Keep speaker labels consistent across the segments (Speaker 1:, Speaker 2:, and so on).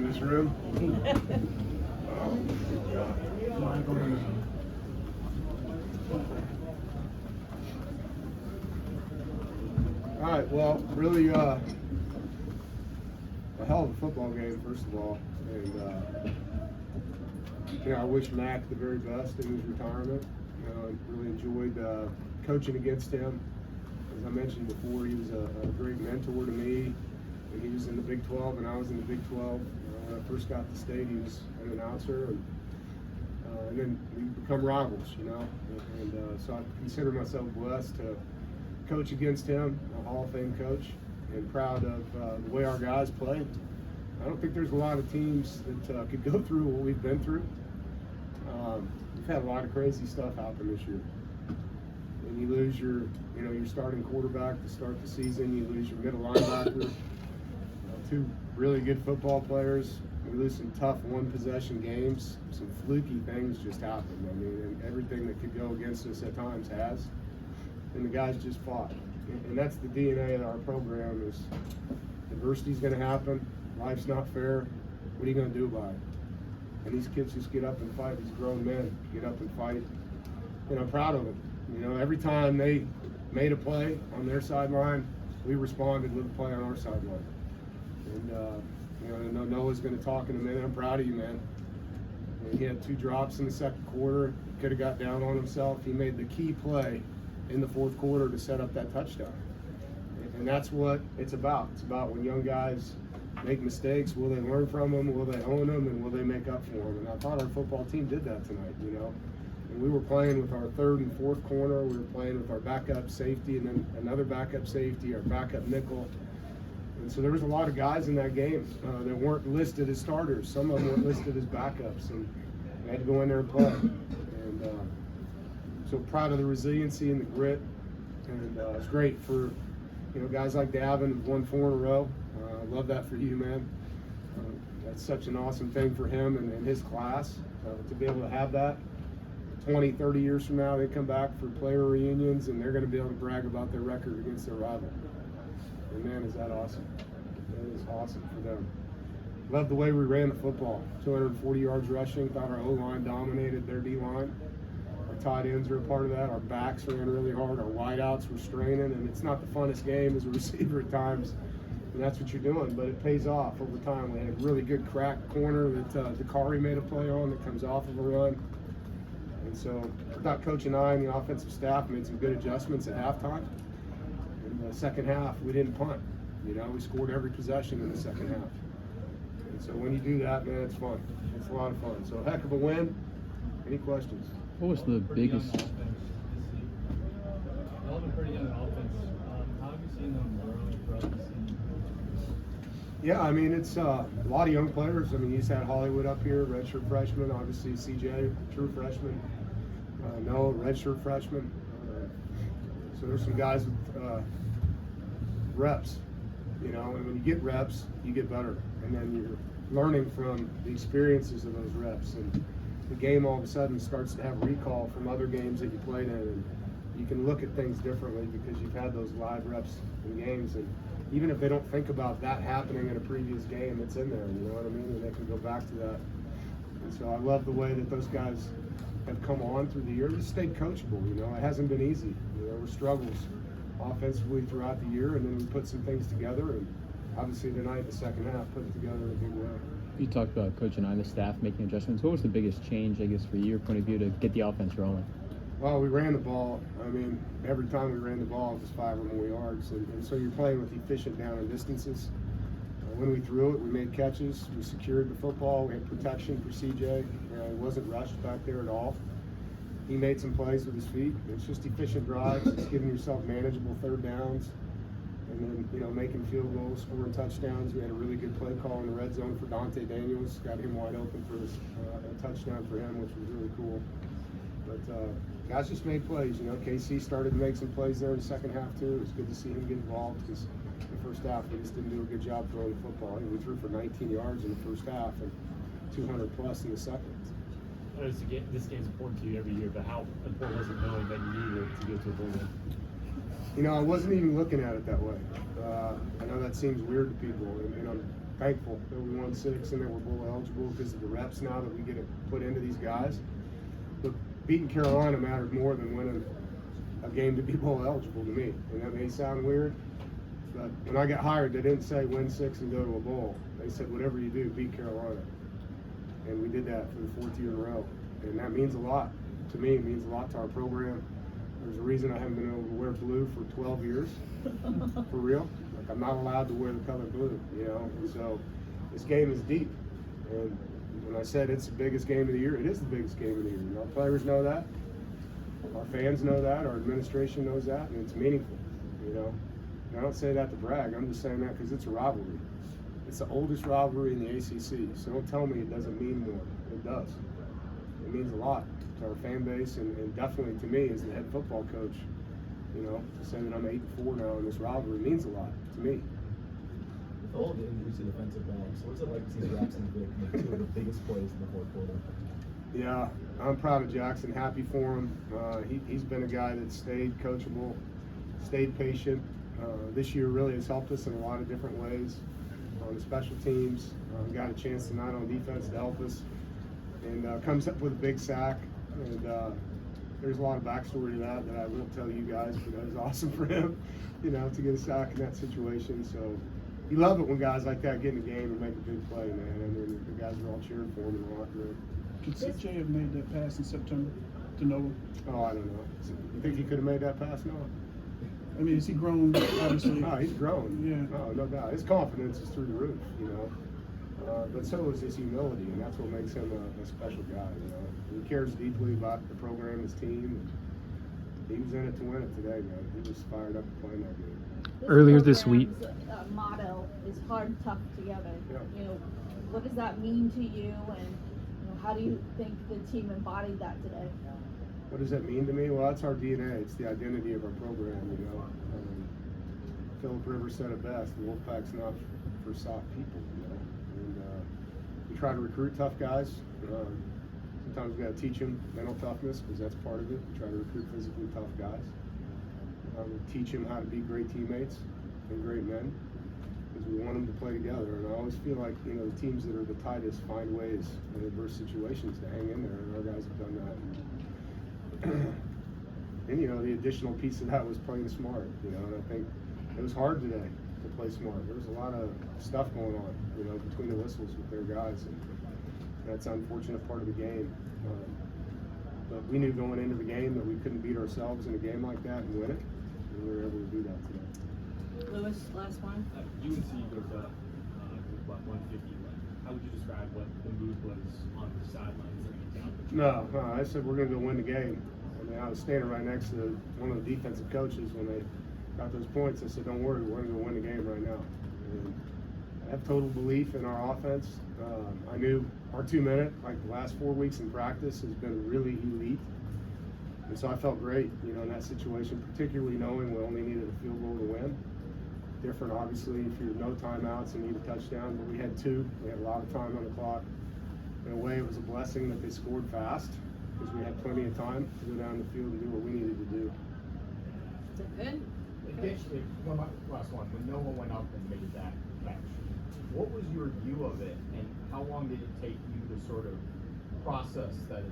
Speaker 1: this room. All right, well, really a hell of a football game, first of all. And, I wish Mac the very best in his retirement. I really enjoyed coaching against him. As I mentioned before, he was a great mentor to me. And he was in the Big 12 and I was in the Big 12. When I first got to State, he was an announcer. And then we become rivals, And so I consider myself blessed to coach against him, a Hall of Fame coach, and proud of the way our guys played. I don't think there's a lot of teams that could go through what we've been through. We've had a lot of crazy stuff happen this year. When you lose your starting quarterback to start the season, you lose your middle linebacker, two really good football players. We lose some tough one-possession games. Some fluky things just happened. And everything that could go against us at times has. And the guys just fought. And that's the DNA of our program is adversity's going to happen. Life's not fair. What are you going to do about it? And these kids just get up and fight. These grown men get up and fight. And I'm proud of them. Every time they made a play on their sideline, we responded with a play on our sideline. And, Noah's going to talk in a minute. I'm proud of you, man. He had 2 drops in the second quarter. Could have got down on himself. He made the key play in the fourth quarter to set up that touchdown. And that's what it's about. It's about when young guys make mistakes, will they learn from them, will they own them, and will they make up for them? And I thought our football team did that tonight, And we were playing with our third and fourth corner. We were playing with our backup safety and then another backup safety, our backup nickel. And so there was a lot of guys in that game that weren't listed as starters. Some of them weren't listed as backups, and they had to go in there and play. And so proud of the resiliency and the grit. And it's great for guys like Davin who've won 4 in a row. I love that for you, man. That's such an awesome thing for him and his class to be able to have that. 20, 30 years from now, they come back for player reunions and they're going to be able to brag about their record against their rival. And man, is that awesome. That is awesome for them. Love the way we ran the football. 240 yards rushing. Thought our O-line dominated their D-line. Our tight ends are a part of that. Our backs ran really hard. Our wideouts were straining. And it's not the funnest game as a receiver at times. And that's what you're doing. But it pays off over time. We had a really good crack corner that Dakari made a play on that comes off of a run. And so I thought Coach and I and the offensive staff made some good adjustments at halftime. In the second half, we didn't punt. We scored every possession in the second half. And so when you do that, man, it's fun. It's a lot of fun. So a heck of a win. Any questions?
Speaker 2: What was the biggest?
Speaker 3: Y'all have a pretty young offense. How have you seen them grow throughout the season?
Speaker 1: Yeah, it's a lot of young players. You just had Hollywood up here, redshirt freshman. Obviously, CJ, true freshman. Noah, redshirt freshman. So there's some guys with reps, and when you get reps, you get better. And then you're learning from the experiences of those reps. And the game all of a sudden starts to have recall from other games that you played in. And you can look at things differently because you've had those live reps in games. And even if they don't think about that happening in a previous game, it's in there, you know what I mean? And they can go back to that. And so I love the way that those guys have come on through the year. Just stayed coachable, It hasn't been easy. There were struggles offensively throughout the year, and then we put some things together. And obviously tonight, the second half, put it together in a big way.
Speaker 2: You talked about Coach and I, the staff, making adjustments. What was the biggest change, I guess, from your point of view to get the offense rolling?
Speaker 1: Well, we ran the ball. Every time we ran the ball, it was 5 or more yards. And so you're playing with efficient down and distances. When we threw it, we made catches. We secured the football. We had protection for CJ. He wasn't rushed back there at all. He made some plays with his feet. It's just efficient drives. It's giving yourself manageable third downs. And then, making field goals, scoring touchdowns. We had a really good play call in the red zone for Dante Daniels. Got him wide open for a touchdown for him, which was really cool. But guys just made plays. KC started to make some plays there in the second half too. It was good to see him get involved because in the first half we just didn't do a good job throwing the football. We threw for 19 yards in the first half and 200 plus in the second.
Speaker 3: This game's important to you every year, but how important was it knowing that you needed to go to a bowl game?
Speaker 1: I wasn't even looking at it that way. I know that seems weird to people, and thankful that we won 6 and that we're bowl eligible because of the reps now that we get to put into these guys. But beating Carolina mattered more than winning a game to be bowl eligible to me. And that may sound weird, but when I got hired, they didn't say win 6 and go to a bowl. They said whatever you do, beat Carolina. And we did that for the 4th year in a row. And that means a lot. To me, it means a lot to our program. There's a reason I haven't been able to wear blue for 12 years. For real. Like, I'm not allowed to wear the color blue, you know? And so this game is deep. And when I said it's the biggest game of the year, it is the biggest game of the year. And our players know that. Our fans know that. Our administration knows that. And it's meaningful, you know? And I don't say that to brag. I'm just saying that because it's a rivalry. It's the oldest rivalry in the ACC. So don't tell me it doesn't mean more. It does. It means a lot to our fan base and definitely to me as the head football coach. You know, to say that I'm 8-4 now in this rivalry means a lot to me.
Speaker 4: With all the injuries to defensive backs, what's it like to see Jackson Vick make 2 of the biggest plays in the 4th quarter?
Speaker 1: Yeah, I'm proud of Jackson, happy for him. He's been a guy that stayed coachable, stayed patient. This year really has helped us in a lot of different ways. On the special teams, got a chance tonight on defense to help us, and comes up with a big sack. And there's a lot of backstory to that I won't tell you guys, but that was awesome for him, you know, to get a sack in that situation. So you love it when guys like that get in the game and make a big play, man. And then the guys are all cheering for him in the locker room.
Speaker 5: Could CJ have made that pass in September to Noah?
Speaker 1: Oh, I don't know. You think he could have made that pass? No.
Speaker 5: I mean, is he grown, obviously?
Speaker 1: Oh, he's grown.
Speaker 5: Yeah.
Speaker 1: Oh, no doubt. His confidence is through the roof, you know. But so is his humility, and that's what makes him a special guy, you know. He cares deeply about the program, his team, and he was in it to win it today, man. He was fired up to play in that game.
Speaker 2: Earlier this week.
Speaker 6: Motto is hard, tough, together.
Speaker 1: Yeah.
Speaker 6: You know, what does that mean to you, and you know, how do you think the team embodied that today?
Speaker 1: What does that mean to me? Well, that's our DNA. It's the identity of our program, you know. Philip Rivers said it best, the Wolfpack's not for soft people, you know. And we try to recruit tough guys. Sometimes we got to teach them mental toughness because that's part of it. We try to recruit physically tough guys. We teach them how to be great teammates and great men because we want them to play together. And I always feel like, you know, the teams that are the tightest find ways in adverse situations to hang in there, and our guys have done that. And, you know, the additional piece of that was playing smart, you know, and I think it was hard today to play smart. There was a lot of stuff going on, you know, between the whistles with their guys, and that's an unfortunate part of the game. But we knew going into the game that we couldn't beat ourselves in a game like that and win it, and we were able to do that today.
Speaker 6: Lewis, last one.
Speaker 3: UNC goes up what 150. How would you describe what the mood was on the sidelines looking down?
Speaker 1: No, I said we're going to go win the game. I mean, I was standing right next to one of the defensive coaches when they got those points. I said, don't worry, we're going to go win the game right now. And I have total belief in our offense. I knew our 2-minute, like the last 4 weeks in practice, has been really elite. And so I felt great, you know, in that situation, particularly knowing we only needed a field goal to win. Different, obviously, if you're no timeouts and need a touchdown, but we had 2. We had a lot of time on the clock. In a way, it was a blessing that they scored fast because we had plenty of time to go down the field and do what we needed to do.
Speaker 6: Is it good?
Speaker 4: Last one. When Noah went up and made that catch, what was your view of it, and how long did it take you to sort of process that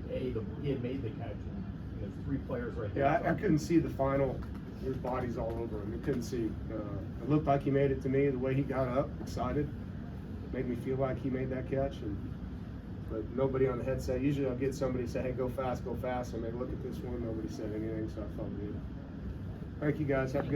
Speaker 4: he had made the catch, and there's 3 players right there?
Speaker 1: Yeah, I couldn't see the final. His body's all over him. I couldn't see. It looked like he made it to me. The way he got up, excited, it made me feel like he made that catch. But nobody on the headset. Usually I'll get somebody say, hey, go fast, go fast. I may look at this one. Nobody said anything, so I felt good. Thank you, guys. Have a good